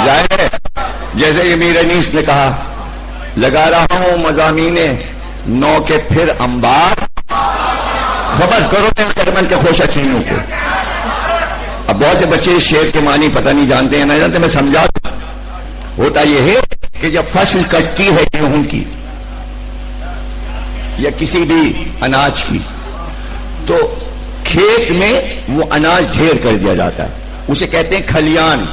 ظاہر ہے جیسے کہ میر انیس نے کہا، لگا رہا ہوں مضامین نو کے پھر انبار، خبر کرو میں خرمن کے خوشہ چینوں کو۔ اب بہت سے بچے اس شعر کے معنی پتہ نہیں جانتے ہیں، نہیں جانتے، میں سمجھا دوں۔ ہوتا یہ ہے کہ جب فصل کٹتی ہے گیہوں کی یا کسی بھی اناج کی، تو کھیت میں وہ اناج ڈھیر کر دیا جاتا ہے، اسے کہتے ہیں کھلیان۔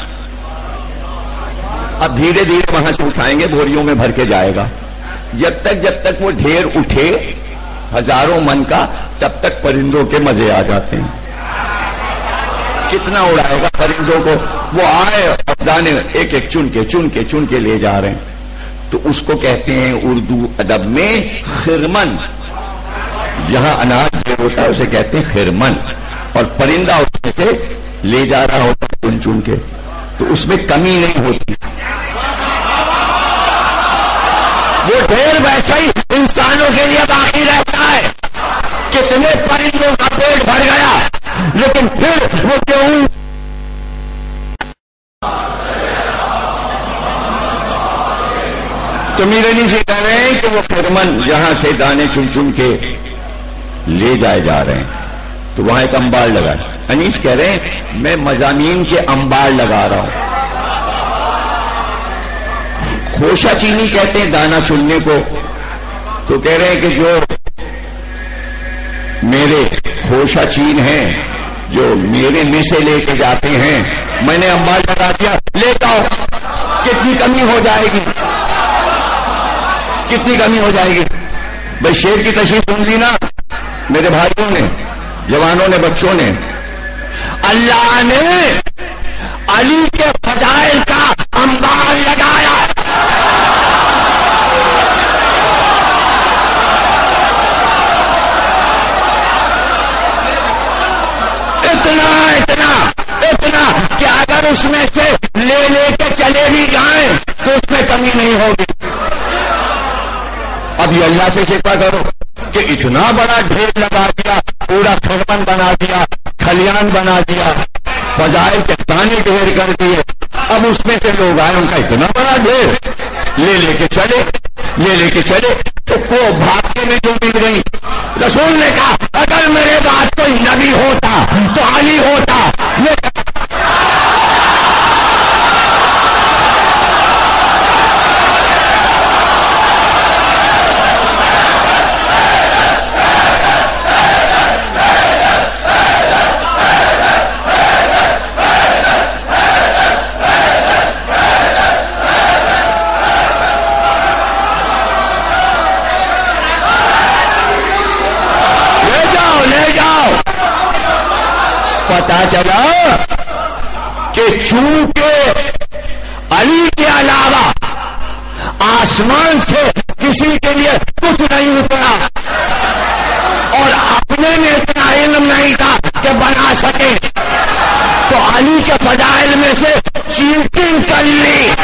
اب دھیرے دھیرے وہاں سے اٹھائیں گے، بوریوں میں بھر کے جائے گا، جب تک وہ ڈھیر اٹھے ہزاروں من کا، تب تک پرندوں کے مزے آ جاتے ہیں۔ کتنا اڑائے گا پرندوں کو، وہ آئے اور دانے ایک ایک چن کے لے جا رہے ہیں۔ تو اس کو کہتے ہیں اردو ادب میں خرمن، جہاں اناج جو ہوتا ہے اسے کہتے ہیں خرمن، اور پرندہ اس میں سے لے جا رہا ہوتا ہے چن کے، تو اس میں کمی نہیں ہوتی۔ وہ ڈھیر ویسا ہی انسانوں کے لیے باقی رہتا ہے۔ کتنے پرندوں کا پیٹ بھر گیا، لیکن پھر وہ گیہوں تو میرے سے کہہ رہے ہیں کہ وہ خرمن جہاں سے دانے چن کے لے جائے جا رہے ہیں، تو وہاں ایک انبار لگا ہے۔ انیس کہہ رہے ہیں میں مضامین کے انبار لگا رہا ہوں۔ خوشہ چینی کہتے ہیں دانا چننے کو، تو کہہ رہے ہیں کہ جو میرے خوشہ چین ہیں، جو میرے میں سے لے کے جاتے ہیں، میں نے انبار لگا دیا، لیتا ہوں، کتنی کمی ہو جائے گی، کتنی کمی ہو جائے گی۔ بھائی شیر کی تشریح سن لی نا میرے بھائیوں نے، جوانوں نے، بچوں نے۔ اللہ نے علی کے فضائل کا انبار لگایا، اتنا کہ اگر اس میں سے لے کے چلے بھی جائیں تو اس میں کمی نہیں ہوگی۔ اب یہ اللہ سے شکوہ کرو کہ اتنا بڑا ڈھیر لگا دیا، پورا خرمن بنا دیا، کھلیان بنا دیا، فضائل کے دانے ڈھیر کر دیے، اب اس میں سے لوگ آئے، ان کا اتنا بڑا ڈھیر لے کے چلے تو وہ بھاگنے میں جو مل گئی۔ رسول نے کہا اگر میرے بعد کوئی نبی ہوتا تو علی ہوتا۔ پتا چلا کہ چونکہ علی کے علاوہ آسمان سے کسی کے لیے کچھ نہیں اترا، اور اپنے میں اتنا علم نہیں تھا کہ بنا سکے، تو علی کے فضائل میں سے چیٹنگ کر لی۔